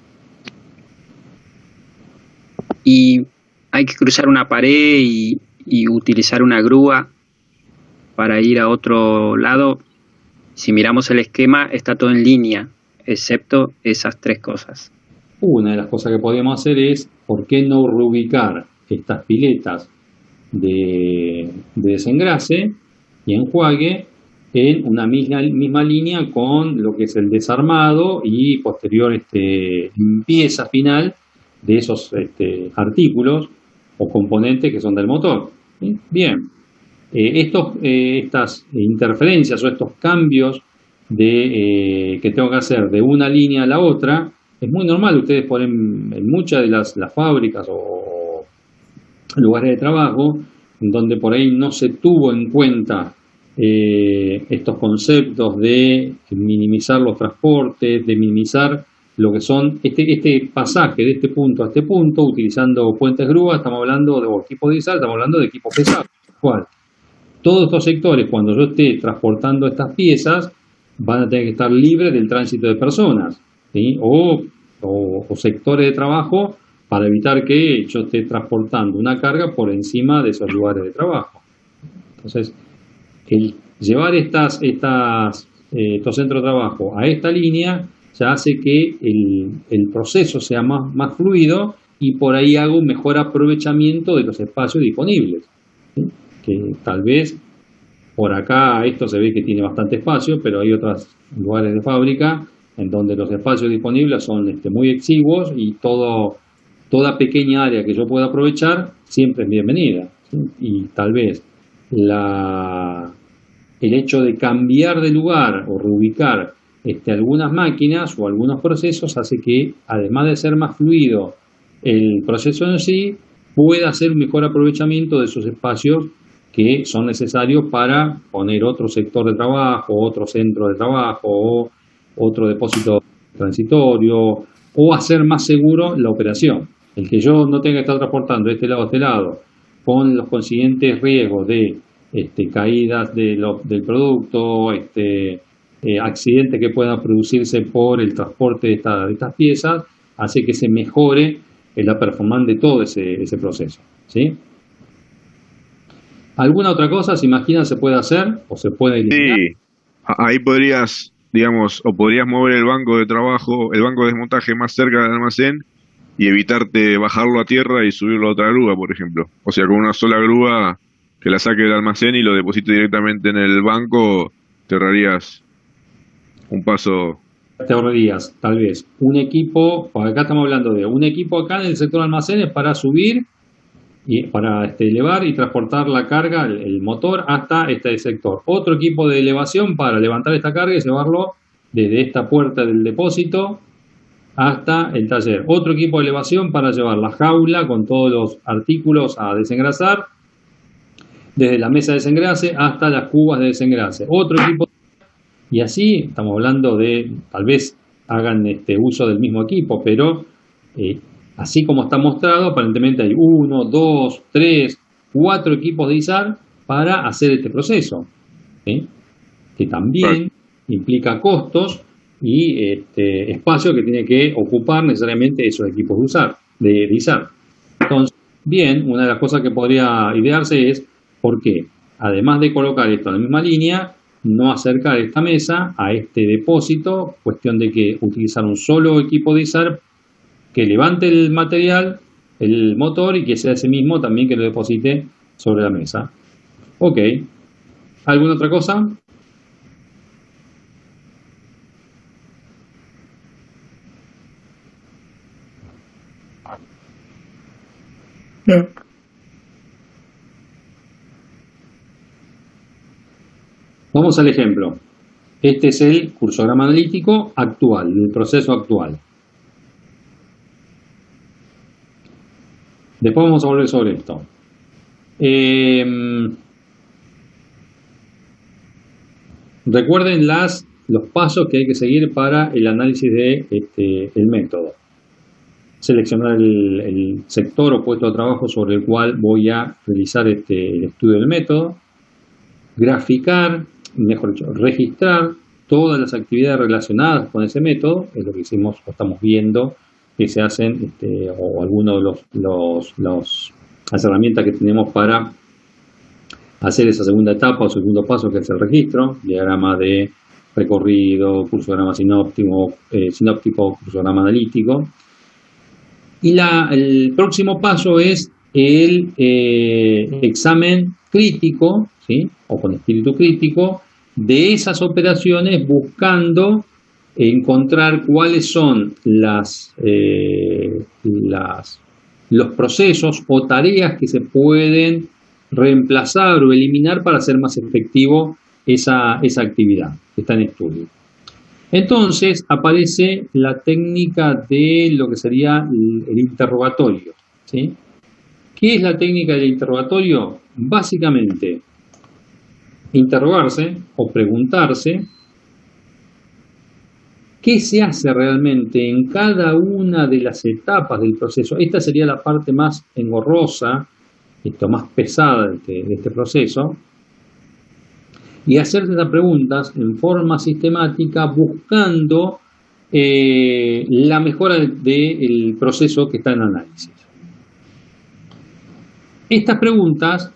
Y hay que cruzar una pared y utilizar una grúa para ir a otro lado. Si miramos el esquema, está todo en línea, excepto esas 3 cosas. Una de las cosas que podemos hacer es, ¿por qué no reubicar estas piletas de desengrase y enjuague en una misma línea con lo que es el desarmado y posterior limpieza final de esos artículos o componentes que son del motor? ¿Sí? Bien, estas interferencias o estos cambios que tengo que hacer de una línea a la otra, es muy normal. Ustedes ponen en muchas de las fábricas o lugares de trabajo donde por ahí no se tuvo en cuenta estos conceptos de minimizar los transportes, de minimizar lo que son este pasaje de este punto a este punto, utilizando puentes grúas. Estamos hablando de equipos diesel, estamos hablando de equipos pesados. Todos estos sectores, cuando yo esté transportando estas piezas, van a tener que estar libres del tránsito de personas, ¿sí? O o sectores de trabajo para evitar que yo esté transportando una carga por encima de esos lugares de trabajo. Entonces, el llevar estos centros de trabajo a esta línea ya hace que el proceso sea más fluido y por ahí hago un mejor aprovechamiento de los espacios disponibles, ¿sí? Que tal vez por acá esto se ve que tiene bastante espacio, pero hay otros lugares de fábrica en donde los espacios disponibles son muy exiguos y toda pequeña área que yo pueda aprovechar siempre es bienvenida, ¿sí? Y tal vez el hecho de cambiar de lugar o reubicar algunas máquinas o algunos procesos hace que, además de ser más fluido el proceso en sí, pueda hacer un mejor aprovechamiento de esos espacios que son necesarios para poner otro sector de trabajo, otro centro de trabajo o otro depósito transitorio, o hacer más seguro la operación. El que yo no tenga que estar transportando de este lado a este lado con los consiguientes riesgos de caídas del producto, accidentes que puedan producirse por el transporte de estas piezas, hace que se mejore la performance de todo ese proceso, ¿sí? ¿Alguna otra cosa, se imagina, se puede hacer o se puede eliminar? Sí, ahí podrías, digamos, o podrías mover el banco de trabajo, el banco de desmontaje más cerca del almacén y evitarte bajarlo a tierra y subirlo a otra grúa, por ejemplo. O sea, con una sola grúa que la saque del almacén y lo deposite directamente en el banco, te ahorrarías un paso. Te ahorrarías, tal vez, un equipo, acá estamos hablando de un equipo acá en el sector almacenes para subir y para elevar y transportar la carga, el motor, hasta este sector. Otro equipo de elevación para levantar esta carga y llevarlo desde esta puerta del depósito hasta el taller. Otro equipo de elevación para llevar la jaula con todos los artículos a desengrasar, desde la mesa de desengrase hasta las cubas de desengrase. Otro equipo, y así estamos hablando de, tal vez hagan uso del mismo equipo, pero así como está mostrado, aparentemente hay 1, 2, 3, 4 equipos de izar para hacer este proceso, ¿sí? Que también implica costos y espacio que tiene que ocupar necesariamente esos equipos de izar. Entonces, bien, una de las cosas que podría idearse es, ¿por qué? Además de colocar esto en la misma línea, no acercar esta mesa a este depósito, cuestión de que utilizar un solo equipo de izar que levante el material, el motor, y que sea ese mismo también que lo deposite sobre la mesa. Ok. ¿Alguna otra cosa? No. Vamos al ejemplo. Este es el cursograma analítico actual, el proceso actual. Después vamos a volver sobre esto. Recuerden los pasos que hay que seguir para el análisis del método. Seleccionar el sector o puesto de trabajo sobre el cual voy a realizar el estudio del método. Graficar, mejor dicho, registrar todas las actividades relacionadas con ese método, es lo que hicimos o estamos viendo que se hacen, o algunos de las herramientas que tenemos para hacer esa segunda etapa o segundo paso, que es el registro, diagrama de recorrido, cursograma sinóptico, cursograma analítico. Y el próximo paso es el examen crítico, ¿sí? O con espíritu crítico, de esas operaciones, buscando encontrar cuáles son los procesos o tareas que se pueden reemplazar o eliminar para hacer más efectivo esa actividad que está en estudio. Entonces aparece la técnica de lo que sería el interrogatorio, ¿sí? ¿Qué es la técnica del interrogatorio? Básicamente, interrogarse o preguntarse qué se hace realmente en cada una de las etapas del proceso. Esta sería la parte más engorrosa, más pesada de este proceso. Y hacerse esas preguntas en forma sistemática, buscando la mejora del proceso que está en análisis. Estas preguntas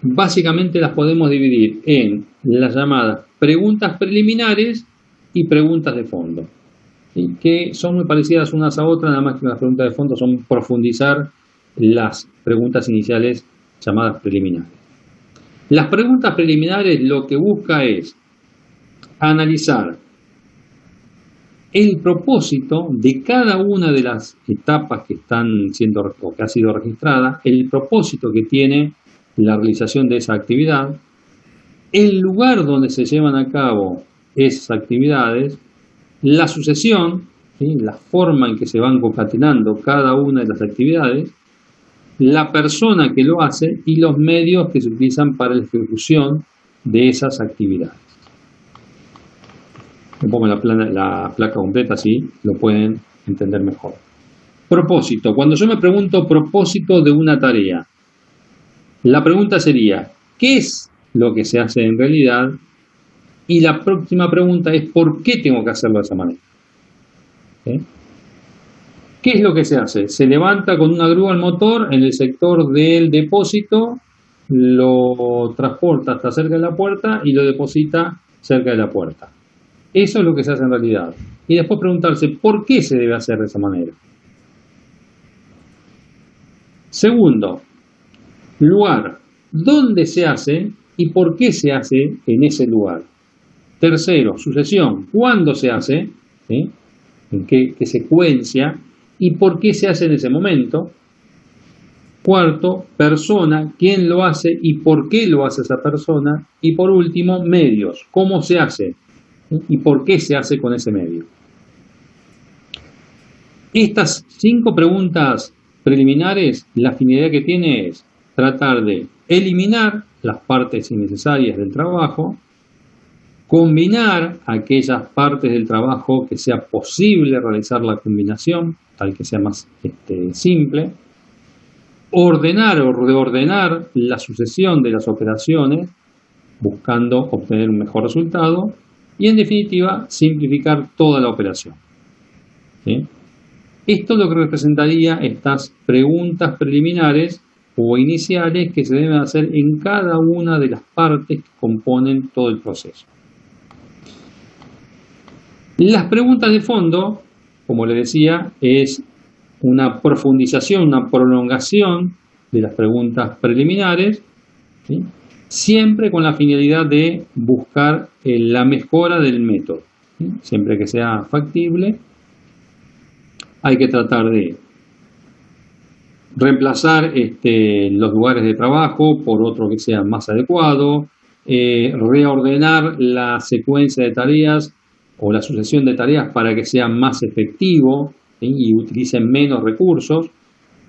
básicamente las podemos dividir en las llamadas preguntas preliminares y preguntas de fondo, ¿sí? Que son muy parecidas unas a otras, nada más que las preguntas de fondo son profundizar las preguntas iniciales llamadas preliminares. Las preguntas preliminares lo que busca es analizar el propósito de cada una de las etapas que están siendo o que ha sido registrada, el propósito que tiene la realización de esa actividad, el lugar donde se llevan a cabo esas actividades, la sucesión, ¿sí? La forma en que se van concatenando cada una de las actividades, la persona que lo hace y los medios que se utilizan para la ejecución de esas actividades. Le pongo la placa completa, así lo pueden entender mejor. Propósito. Cuando yo me pregunto propósito de una tarea, la pregunta sería, ¿qué es lo que se hace en realidad? Y la próxima pregunta es, ¿por qué tengo que hacerlo de esa manera? ¿Sí? ¿Qué es lo que se hace? Se levanta con una grúa el motor en el sector del depósito, lo transporta hasta cerca de la puerta y lo deposita cerca de la puerta. Eso es lo que se hace en realidad. Y después preguntarse, ¿por qué se debe hacer de esa manera? Segundo, lugar. ¿Dónde se hace y por qué se hace en ese lugar? Tercero, sucesión. ¿Cuándo se hace? ¿Sí? ¿En qué secuencia? ¿Y por qué se hace en ese momento? Cuarto, persona. ¿Quién lo hace y por qué lo hace esa persona? Y por último, medios. ¿Cómo se hace? ¿Y por qué se hace con ese medio? Estas 5 preguntas preliminares, la finalidad que tiene es tratar de eliminar las partes innecesarias del trabajo, combinar aquellas partes del trabajo que sea posible realizar la combinación, tal que sea más simple, ordenar o reordenar la sucesión de las operaciones, buscando obtener un mejor resultado, y en definitiva, simplificar toda la operación. ¿Sí? Esto es lo que representaría estas preguntas preliminares o iniciales que se deben hacer en cada una de las partes que componen todo el proceso. Las preguntas de fondo, como les decía, es una profundización, una prolongación de las preguntas preliminares, ¿sí? Siempre con la finalidad de buscar la mejora del método, ¿sí? Siempre que sea factible, hay que tratar de reemplazar los lugares de trabajo por otro que sea más adecuado, reordenar la secuencia de tareas o la sucesión de tareas para que sea más efectivo, ¿sí? Y utilicen menos recursos,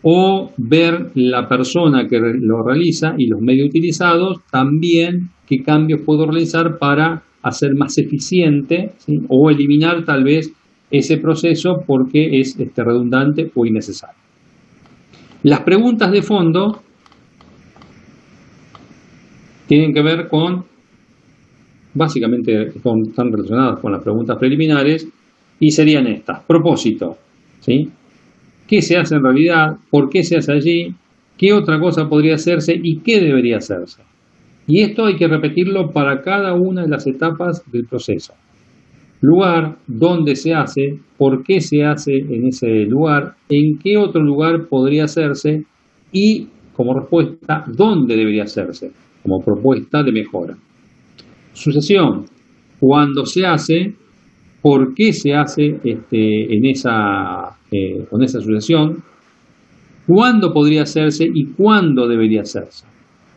o ver la persona que lo realiza y los medios utilizados, también qué cambios puedo realizar para hacer más eficiente, ¿sí? O eliminar tal vez ese proceso porque es redundante o innecesario. Las preguntas de fondo tienen que ver con, básicamente están relacionadas con las preguntas preliminares y serían estas. Propósito, ¿sí? ¿Qué se hace en realidad? ¿Por qué se hace allí? ¿Qué otra cosa podría hacerse? ¿Y qué debería hacerse? Y esto hay que repetirlo para cada una de las etapas del proceso. Lugar, dónde se hace, por qué se hace en ese lugar, en qué otro lugar podría hacerse y, como respuesta, dónde debería hacerse, como propuesta de mejora. Sucesión, cuándo se hace, por qué se hace con esa sucesión, cuándo podría hacerse y cuándo debería hacerse.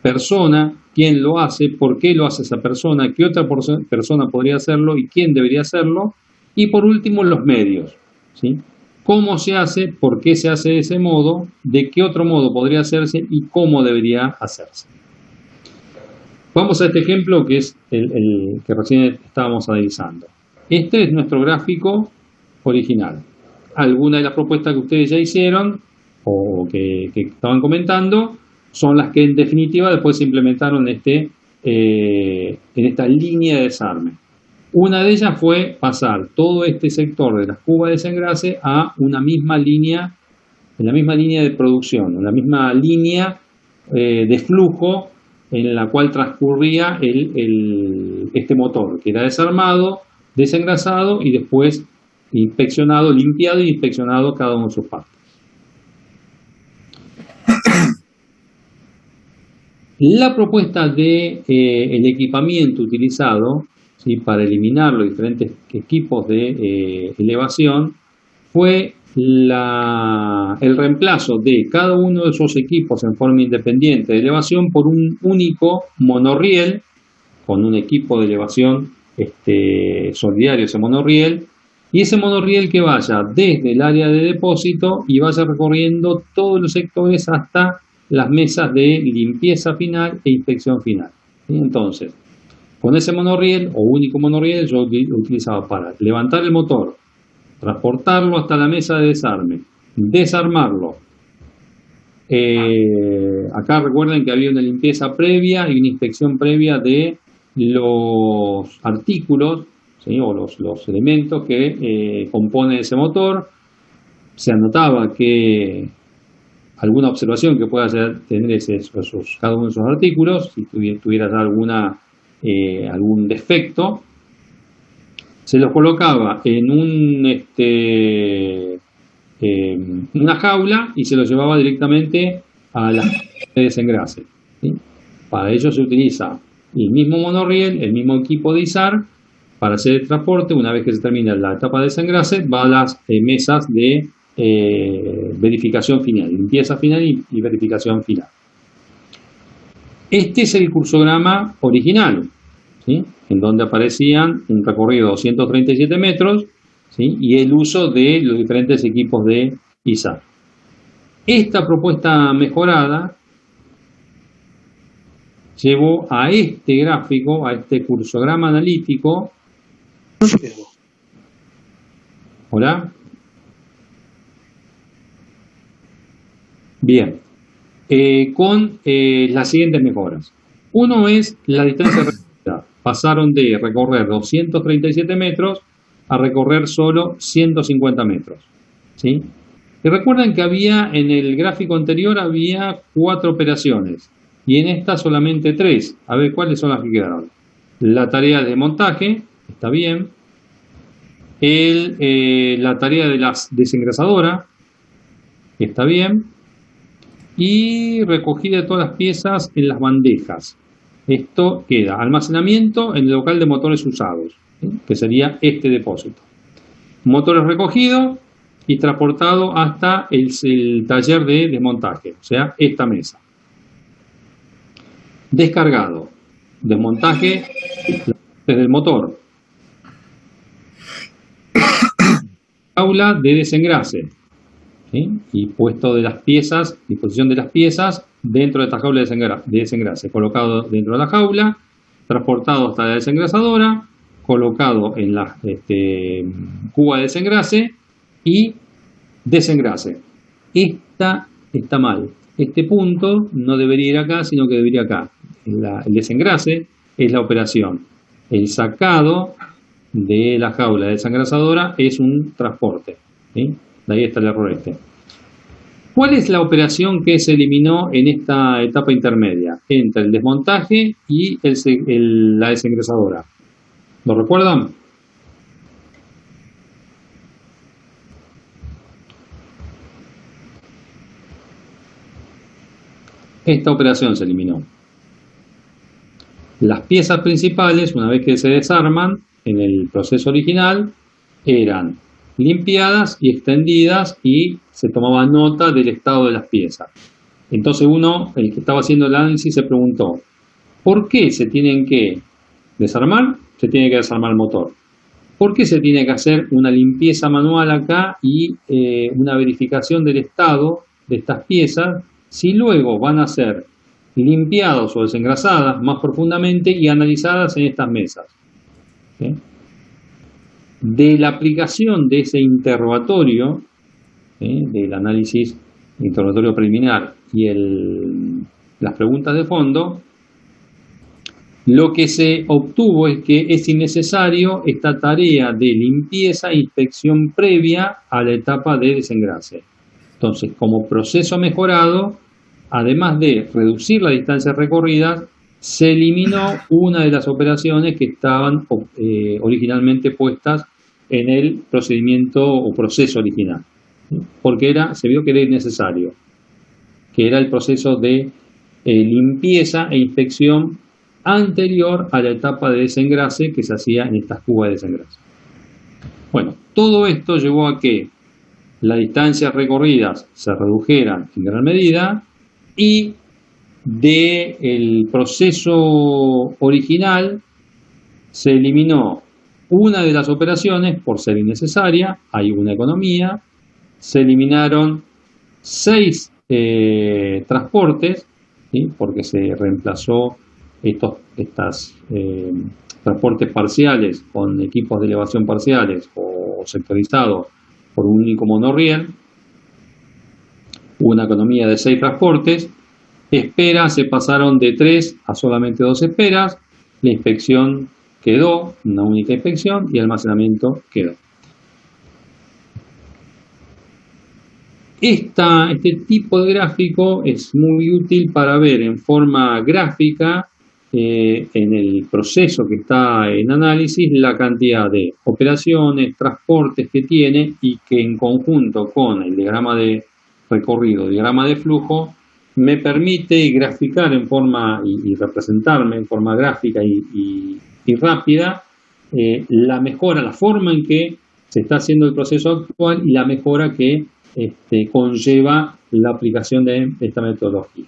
Persona, quién lo hace, por qué lo hace esa persona, qué otra persona podría hacerlo y quién debería hacerlo. Y por último, los medios, ¿sí? Cómo se hace, por qué se hace de ese modo, de qué otro modo podría hacerse y cómo debería hacerse. Vamos a este ejemplo que es el que recién estábamos analizando. Este es nuestro gráfico original. Algunas de las propuestas que ustedes ya hicieron o que estaban comentando son las que en definitiva después se implementaron en esta línea de desarme. Una de ellas fue pasar todo este sector de las cubas de desengrase a una misma línea, en la misma línea de producción, en la misma línea de flujo en la cual transcurría este motor, que era desarmado, desengrasado y después inspeccionado, limpiado y inspeccionado cada uno de sus partes. La propuesta de el equipamiento utilizado, ¿sí?, para eliminar los diferentes equipos de elevación fue el reemplazo de cada uno de esos equipos en forma independiente de elevación por un único monorriel con un equipo de elevación solidario, ese monorriel, y ese monorriel que vaya desde el área de depósito y vaya recorriendo todos los sectores hasta las mesas de limpieza final e inspección final. ¿Sí? Entonces, con ese monorriel o único monorriel yo lo utilizaba para levantar el motor, transportarlo hasta la mesa de desarme, desarmarlo. Acá recuerden que había una limpieza previa y una inspección previa de los artículos, ¿sí?, o los elementos que componen ese motor. Se anotaba que alguna observación que pueda tener cada uno de esos artículos, si tuviera algún defecto, se los colocaba en una jaula y se los llevaba directamente a la de desengrase. ¿Sí? Para ello se utiliza el mismo monorriel, el mismo equipo de izar para hacer el transporte. Una vez que se termina la etapa de desengrase, va a las mesas de verificación final, limpieza final y verificación final. Este es el cursograma original, ¿sí?, en donde aparecían un recorrido de 237 metros, ¿sí?, y el uso de los diferentes equipos de izar. Esta propuesta mejorada llevó a este gráfico, a este cursograma analítico. ¿Hola? Bien. Con las siguientes mejoras. Uno es la distancia recorrida. Pasaron de recorrer 237 metros a recorrer solo 150 metros. ¿Sí? Y recuerden que en el gráfico anterior había 4 operaciones y en esta solamente 3. A ver cuáles son las que quedaron. La tarea de montaje, está bien. La tarea de la desengrasadora, está bien. Y recogida de todas las piezas en las bandejas. Esto queda almacenamiento en el local de motores usados, ¿sí?, que sería este depósito. Motores recogidos y transportado hasta el taller de desmontaje, o sea, esta mesa. Descargado, desmontaje desde el motor. Jaula de desengrase. ¿Sí? Y puesto de las piezas, disposición de las piezas dentro de esta jaula de desengrase, colocado dentro de la jaula, transportado hasta la desengrasadora, colocado en la cuba de desengrase y desengrase. Esta está mal. Este punto no debería ir acá, sino que debería acá. El desengrase es la operación. El sacado de la jaula de desengrasadora es un transporte. ¿Sí? De ahí está el error este. ¿Cuál es la operación que se eliminó en esta etapa intermedia entre el desmontaje y la desengrasadora? ¿Lo recuerdan? Esta operación se eliminó. Las piezas principales, una vez que se desarman en el proceso original, eran limpiadas y extendidas y se tomaba nota del estado de las piezas. Entonces el que estaba haciendo el análisis se preguntó, ¿por qué se tienen que desarmar? Se tiene que desarmar el motor. ¿Por qué se tiene que hacer una limpieza manual acá y una verificación del estado de estas piezas si luego van a ser limpiados o desengrasadas más profundamente y analizadas en estas mesas? ¿Sí? De la aplicación de ese interrogatorio, del análisis interrogatorio preliminar y las preguntas de fondo, Lo que se obtuvo es que es innecesario esta tarea de limpieza e inspección previa a la etapa de desengrase. Entonces, como proceso mejorado, además de reducir las distancias recorridas, se eliminó una de las operaciones que estaban originalmente puestas en el procedimiento o proceso original, porque se vio que era innecesario, que era el proceso de limpieza e inspección anterior a la etapa de desengrase que se hacía en estas cubas de desengrase. Bueno, todo esto llevó a que las distancias recorridas se redujeran en gran medida y del proceso original se eliminó una de las operaciones por ser innecesaria, hay una economía, se eliminaron 6 transportes, ¿sí? Porque se reemplazó estos transportes parciales con equipos de elevación parciales o sectorizados por un único monorriel, una economía de 6 transportes, esperas se pasaron de 3 a solamente 2 esperas, la inspección quedó, una única inspección, y el almacenamiento quedó. Este tipo de gráfico es muy útil para ver en forma gráfica en el proceso que está en análisis la cantidad de operaciones, transportes que tiene y que en conjunto con el diagrama de recorrido, diagrama de flujo, me permite graficar en forma y representarme en forma gráfica y rápida la mejora, la forma en que se está haciendo el proceso actual y la mejora que conlleva la aplicación de esta metodología.